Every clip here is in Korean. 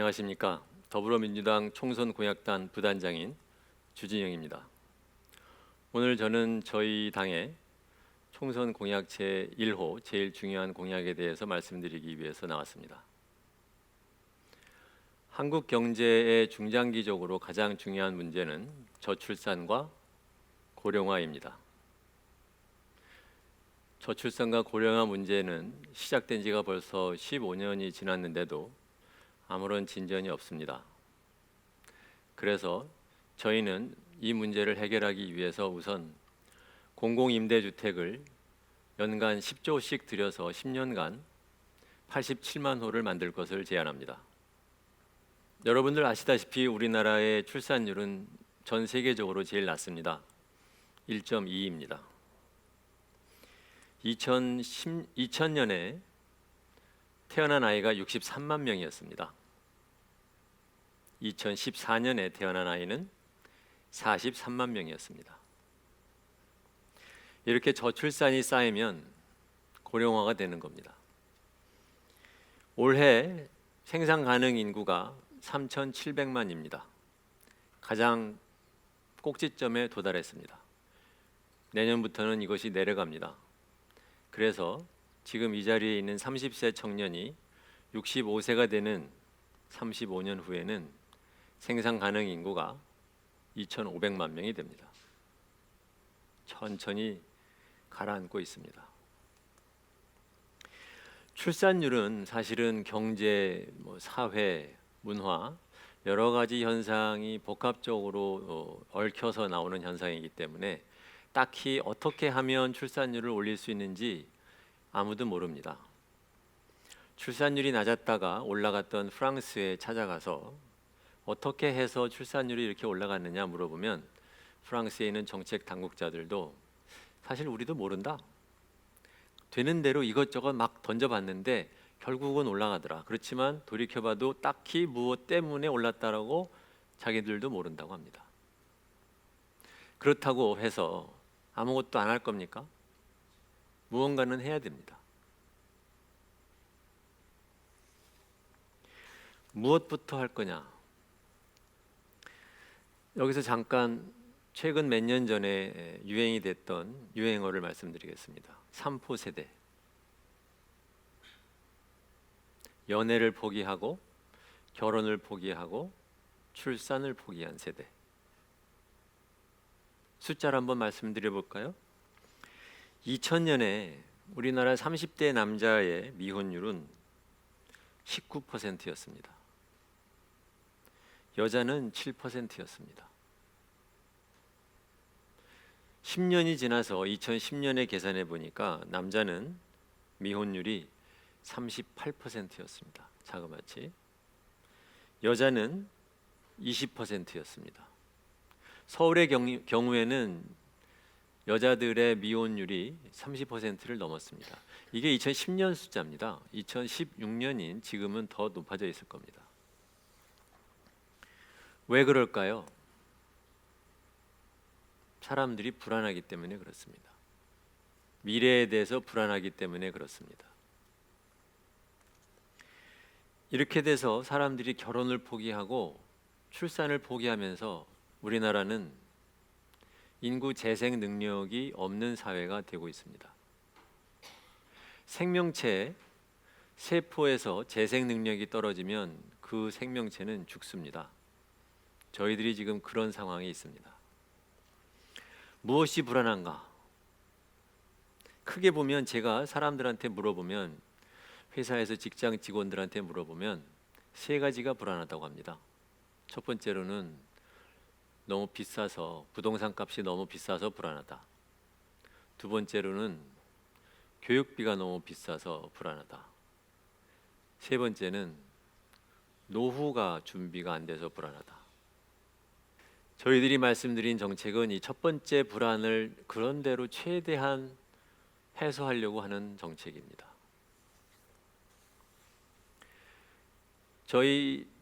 안녕하십니까. 더불어민주당 총선공약단 부단장인 주진영입니다. 오늘 저는 저희 당의 총선공약 제1호 제일 중요한 공약에 대해서 말씀드리기 위해서 나왔습니다. 한국 경제의 중장기적으로 가장 중요한 문제는 저출산과 고령화입니다. 저출산과 고령화 문제는 시작된 지가 벌써 15년이 지났는데도 아무런 진전이 없습니다. 그래서 저희는 이 문제를 해결하기 위해서 우선 공공임대주택을 연간 10조씩 들여서 10년간 87만 호를 만들 것을 제안합니다. 여러분들 아시다시피 우리나라의 출산율은 전 세계적으로 제일 낮습니다. 1.2입니다. 2000년에 태어난 아이가 63만 명이었습니다. 2014년에 태어난 아이는 43만 명이었습니다. 이렇게 저출산이 쌓이면 고령화가 되는 겁니다. 올해 생산 가능 인구가 3,700만입니다. 가장 꼭지점에 도달했습니다. 내년부터는 이것이 내려갑니다. 그래서 지금 이 자리에 있는 30세 청년이 65세가 되는 35년 후에는 생산 가능 인구가 2,500만 명이 됩니다. 천천히 가라앉고 있습니다. 출산율은 사실은 경제, 사회, 문화 여러 가지 현상이 복합적으로 얽혀서 나오는 현상이기 때문에 딱히 어떻게 하면 출산율을 올릴 수 있는지 아무도 모릅니다. 출산율이 낮았다가 올라갔던 프랑스에 찾아가서 어떻게 해서 출산율이 이렇게 올라갔느냐 물어보면 프랑스에 있는 정책 당국자들도 사실 우리도 모른다. 되는 대로 이것저것 막 던져봤는데 결국은 올라가더라. 그렇지만 돌이켜봐도 딱히 무엇 때문에 올랐다라고 자기들도 모른다고 합니다. 그렇다고 해서 아무것도 안 할 겁니까? 무언가는 해야 됩니다. 무엇부터 할 거냐? 여기서 잠깐 최근 몇 년 전에 유행이 됐던 유행어를 말씀드리겠습니다. 3포 세대. 연애를 포기하고 결혼을 포기하고 출산을 포기한 세대. 숫자를 한번 말씀드려 볼까요? 2000년에 우리나라 30대 남자의 미혼율은 19%였습니다. 여자는 7%였습니다. 10년이 지나서 2010년에 계산해 보니까 남자는 미혼율이 38%였습니다. 자그마치. 여자는 20%였습니다. 서울의 경우에는 여자들의 미혼율이 30%를 넘었습니다. 이게 2010년 숫자입니다. 2016년인 지금은 더 높아져 있을 겁니다. 왜 그럴까요? 사람들이 불안하기 때문에 그렇습니다. 미래에 대해서 불안하기 때문에 그렇습니다. 이렇게 돼서 사람들이 결혼을 포기하고 출산을 포기하면서 우리나라는 인구 재생 능력이 없는 사회가 되고 있습니다. 생명체 세포에서 재생 능력이 떨어지면 그 생명체는 죽습니다. 저희들이 지금 그런 상황에 있습니다. 무엇이 불안한가? 크게 보면 제가 사람들한테 물어보면 회사에서 직장 직원들한테 물어보면 세 가지가 불안하다고 합니다. 첫 번째로는 너무 비싸서 부동산 값이 너무 비싸서 불안하다. 두 번째로는 교육비가 너무 비싸서 불안하다. 세 번째는 노후가 준비가 안 돼서 불안하다. 저희들이 말씀드린 정책은 이 첫 번째 불안을 그런대로 최대한 해소하려고 하는 정책입니다.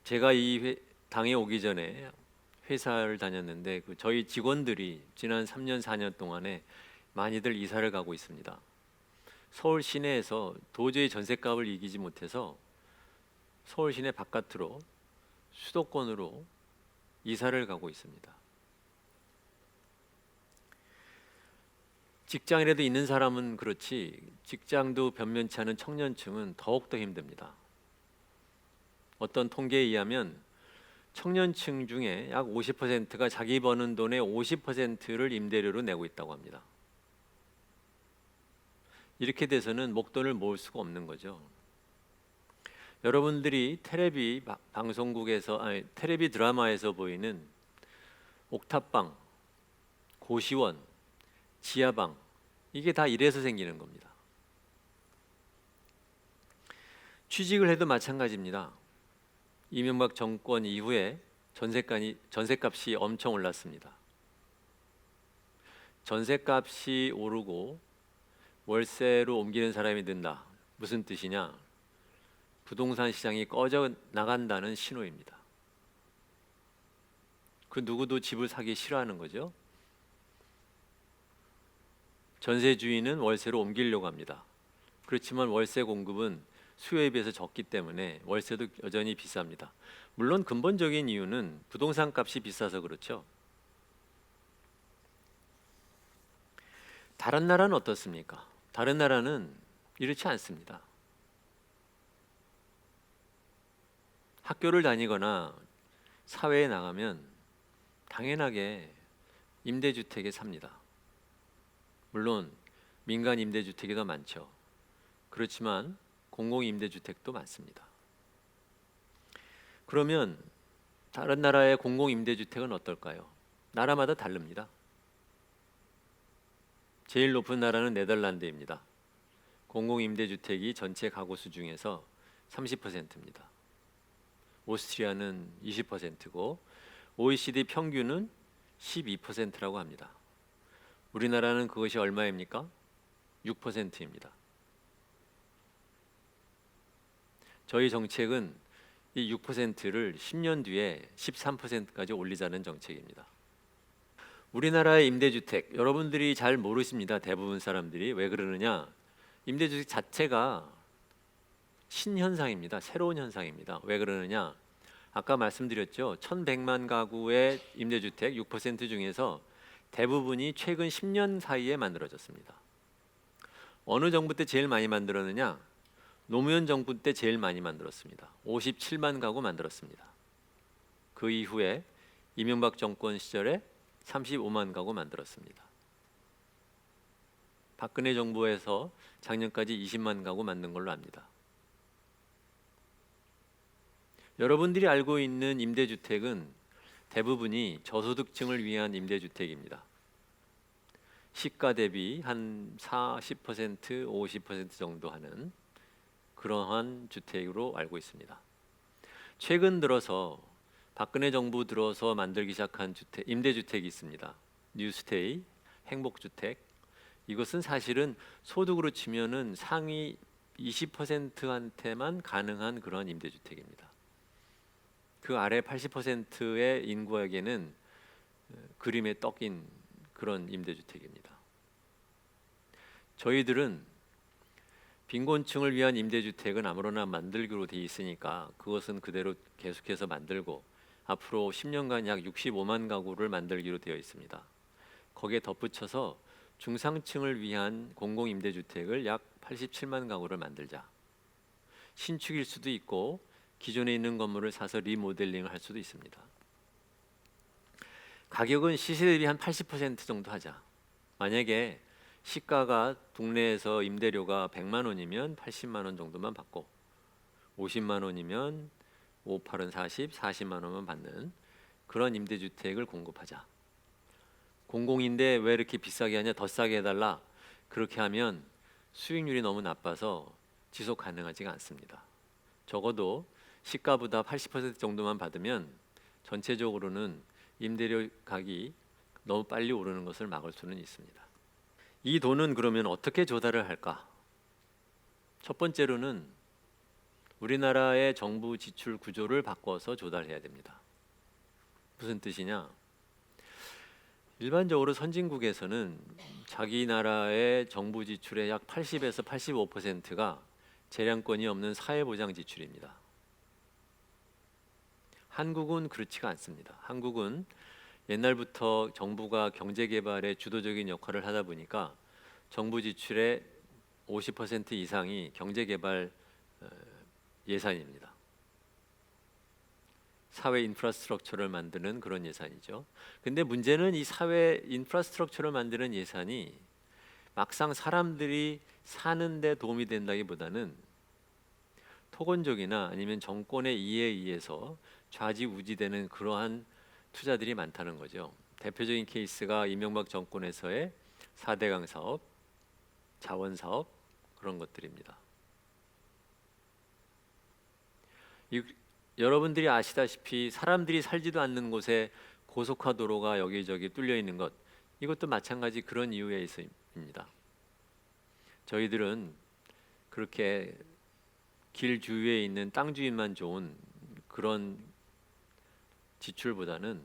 제가 이 당에 오기 전에 회사를 다녔는데 저희 직원들이 지난 3년 4년 동안에 많이들 이사를 가고 있습니다. 서울 시내에서 도저히 전셋값을 이기지 못해서 서울 시내 바깥으로 수도권으로 이사를 가고 있습니다. 직장이라도 있는 사람은 그렇지 직장도 변면치 않은 청년층은 더욱더 힘듭니다. 어떤 통계에 의하면 청년층 중에 약 50%가 자기 버는 돈의 50%를 임대료로 내고 있다고 합니다. 이렇게 돼서는 목돈을 모을 수가 없는 거죠. 여러분들이 텔레비 방송국에서 텔레비 드라마에서 보이는 옥탑방, 고시원, 지하방 이게 다 이래서 생기는 겁니다. 취직을 해도 마찬가지입니다. 이명박 정권 이후에 전세값이 엄청 올랐습니다. 전세값이 오르고 월세로 옮기는 사람이 는다. 무슨 뜻이냐? 부동산 시장이 꺼져 나간다는 신호입니다. 그 누구도 집을 사기 싫어하는 거죠. 전세 주인은 월세로 옮기려고 합니다. 그렇지만 월세 공급은 수요에 비해서 적기 때문에 월세도 여전히 비쌉니다. 물론 근본적인 이유는 부동산 값이 비싸서 그렇죠. 다른 나라는 어떻습니까? 다른 나라는 이렇지 않습니다. 학교를 다니거나 사회에 나가면 당연하게 임대주택에 삽니다. 물론 민간 임대주택이 더 많죠. 그렇지만 공공임대주택도 많습니다. 그러면 다른 나라의 공공임대주택은 어떨까요? 나라마다 다릅니다. 제일 높은 나라는 네덜란드입니다. 공공임대주택이 전체 가구 수 중에서 30%입니다. 오스트리아는 20%고 OECD 평균은 12%라고 합니다. 우리나라는 그것이 얼마입니까? 6%입니다. 저희 정책은 이 6%를 10년 뒤에 13%까지 올리자는 정책입니다. 우리나라의 임대주택 여러분들이 잘 모르십니다. 대부분 사람들이. 왜 그러느냐? 임대주택 자체가 신현상입니다. 새로운 현상입니다. 왜 그러느냐? 아까 말씀드렸죠. 1,100만 가구의 임대주택 6% 중에서 대부분이 최근 10년 사이에 만들어졌습니다. 어느 정부 때 제일 많이 만들었느냐? 노무현 정부 때 제일 많이 만들었습니다. 57만 가구 만들었습니다. 그 이후에 이명박 정권 시절에 35만 가구 만들었습니다. 박근혜 정부에서 작년까지 20만 가구 만든 걸로 압니다. 여러분들이 알고 있는 임대주택은 대부분이 저소득층을 위한 임대주택입니다. 시가 대비 한 40%, 50% 정도 하는 그러한 주택으로 알고 있습니다. 최근 들어서 박근혜 정부 들어서 만들기 시작한 임대주택이 있습니다. 뉴스테이, 행복주택. 이것은 사실은 소득으로 치면은 상위 20%한테만 가능한 그런 임대주택입니다. 그 아래 80%의 인구에게는 그림에 떡인 그런 임대주택입니다. 저희들은 빈곤층을 위한 임대주택은 아무로나 만들기로 돼 있으니까 그것은 그대로 계속해서 만들고 앞으로 10년간 약 65만 가구를 만들기로 되어 있습니다. 거기에 덧붙여서 중상층을 위한 공공임대주택을 약 87만 가구를 만들자. 신축일 수도 있고 기존에 있는 건물을 사서 리모델링을 할 수도 있습니다. 가격은 시세 대비 한 80% 정도 하자. 만약에 시가가 동네에서 임대료가 100만 원이면 80만 원 정도만 받고 50만 원이면 5, 8은 40, 40만 원만 받는 그런 임대주택을 공급하자. 공공인데 왜 이렇게 비싸게 하냐? 더 싸게 해달라. 그렇게 하면 수익률이 너무 나빠서 지속 가능하지가 않습니다. 적어도 시가보다 80% 정도만 받으면 전체적으로는 임대료 가격이 너무 빨리 오르는 것을 막을 수는 있습니다. 이 돈은 그러면 어떻게 조달을 할까? 첫 번째로는 우리나라의 정부 지출 구조를 바꿔서 조달해야 됩니다. 무슨 뜻이냐? 일반적으로 선진국에서는 자기 나라의 정부 지출의 약 80에서 85%가 재량권이 없는 사회보장 지출입니다. 한국은 그렇지가 않습니다. 한국은 옛날부터 정부가 경제 개발에 주도적인 역할을 하다 보니까 정부 지출의 50% 이상이 경제 개발 예산입니다. 사회 인프라스트럭처를 만드는 그런 예산이죠. 근데 문제는 이 사회 인프라스트럭처를 만드는 예산이 막상 사람들이 사는 데 도움이 된다기보다는 토건적이나 아니면 정권의 이해에 의해서 좌지우지되는 그러한 투자들이 많다는 거죠. 대표적인 케이스가 이명박 정권에서의 4대강 사업, 자원 사업 그런 것들입니다. 여러분들이 아시다시피 사람들이 살지도 않는 곳에 고속화 도로가 여기저기 뚫려 있는 것, 이것도 마찬가지 그런 이유에 있어입니다. 저희들은 그렇게 길 주위에 있는 땅 주인만 좋은 그런 지출보다는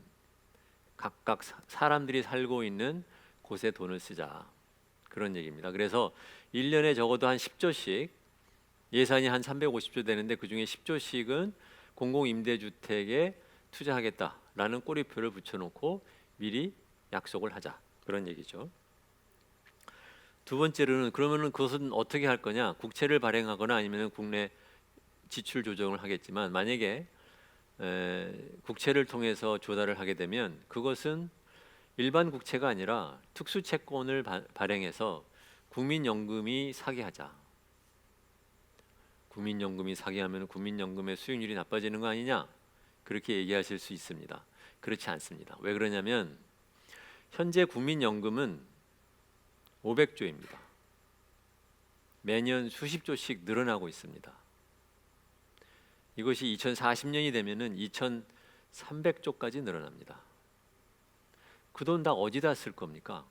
각각 사람들이 살고 있는 곳에 돈을 쓰자, 그런 얘기입니다. 그래서 1년에 적어도 한 10조씩 예산이 한 350조 되는데 그중에 10조씩은 공공임대주택에 투자하겠다라는 꼬리표를 붙여놓고 미리 약속을 하자, 그런 얘기죠. 두 번째로는 그러면은 그것은 어떻게 할 거냐? 국채를 발행하거나 아니면 국내 지출 조정을 하겠지만 만약에 국채를 통해서 조달을 하게 되면 그것은 일반 국채가 아니라 특수 채권을 발행해서 국민연금이 사게 하자. 국민연금이 사게 하면 국민연금의 수익률이 나빠지는 거 아니냐? 그렇게 얘기하실 수 있습니다. 그렇지 않습니다. 왜 그러냐면 현재 국민연금은 500조입니다. 매년 수십 조씩 늘어나고 있습니다. 이것이 2040년이 되면은 2,300조까지 늘어납니다. 그 돈 다 어디다 쓸 겁니까?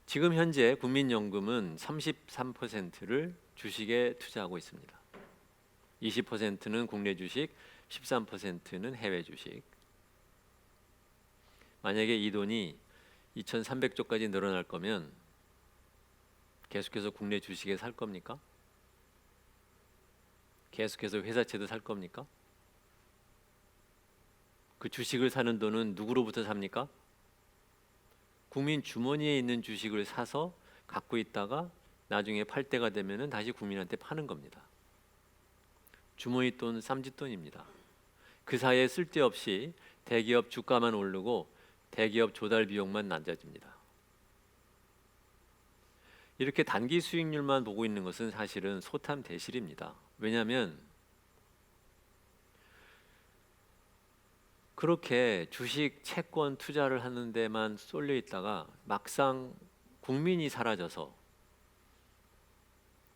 지금 현재 국민연금은 33%를 주식에 투자하고 있습니다. 20%는 국내 주식, 13%는 해외 주식. 만약에 이 돈이 2,300조까지 늘어날 거면 계속해서 국내 주식에 살 겁니까? 계속해서 회사채도 살 겁니까? 그 주식을 사는 돈은 누구로부터 삽니까? 국민 주머니에 있는 주식을 사서 갖고 있다가 나중에 팔 때가 되면은 다시 국민한테 파는 겁니다. 주머니 돈 쌈짓돈입니다. 그 사이에 쓸데없이 대기업 주가만 오르고 대기업 조달 비용만 낮아집니다. 이렇게 단기 수익률만 보고 있는 것은 사실은 소탐대실입니다. 왜냐하면 그렇게 주식, 채권 투자를 하는 데만 쏠려 있다가 막상 국민이 사라져서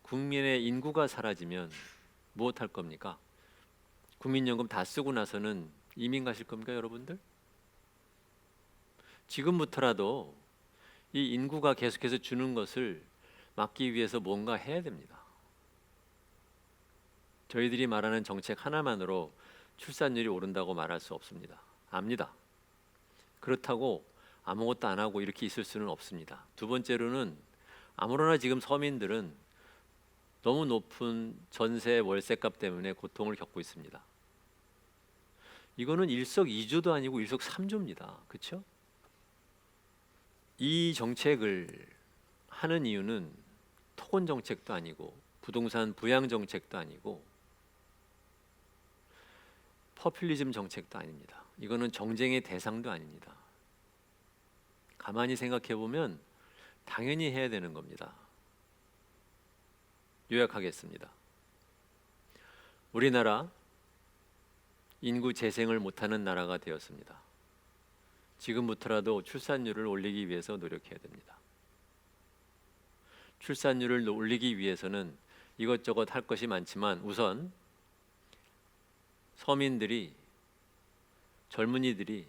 국민의 인구가 사라지면 무엇 할 겁니까? 국민연금 다 쓰고 나서는 이민 가실 겁니까, 여러분들? 지금부터라도 이 인구가 계속해서 주는 것을 막기 위해서 뭔가 해야 됩니다. 저희들이 말하는 정책 하나만으로 출산율이 오른다고 말할 수 없습니다. 압니다. 그렇다고 아무것도 안 하고 이렇게 있을 수는 없습니다. 두 번째로는 아무러나 지금 서민들은 너무 높은 전세 월세값 때문에 고통을 겪고 있습니다. 이거는 일석이조도 아니고 일석삼조입니다. 그렇죠? 이 정책을 하는 이유는 토건 정책도 아니고 부동산 부양 정책도 아니고 포퓰리즘 정책도 아닙니다. 이거는 정쟁의 대상도 아닙니다. 가만히 생각해 보면 당연히 해야 되는 겁니다. 요약하겠습니다. 우리나라 인구 재생을 못하는 나라가 되었습니다. 지금부터라도 출산율을 올리기 위해서 노력해야 됩니다. 출산율을 올리기 위해서는 이것저것 할 것이 많지만 우선 서민들이, 젊은이들이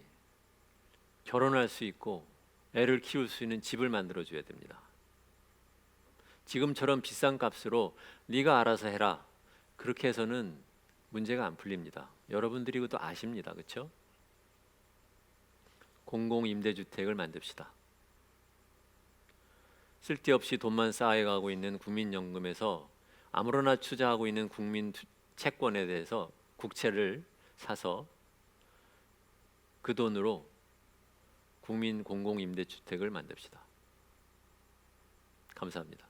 결혼할 수 있고 애를 키울 수 있는 집을 만들어줘야 됩니다. 지금처럼 비싼 값으로 네가 알아서 해라, 그렇게 해서는 문제가 안 풀립니다. 여러분들이 그것도 아십니다. 그렇죠? 공공임대주택을 만듭시다. 쓸데없이 돈만 쌓여가고 있는 국민연금에서 아무로나 투자하고 있는 국민 채권에 대해서 국채를 사서 그 돈으로 국민 공공임대주택을 만듭시다. 감사합니다.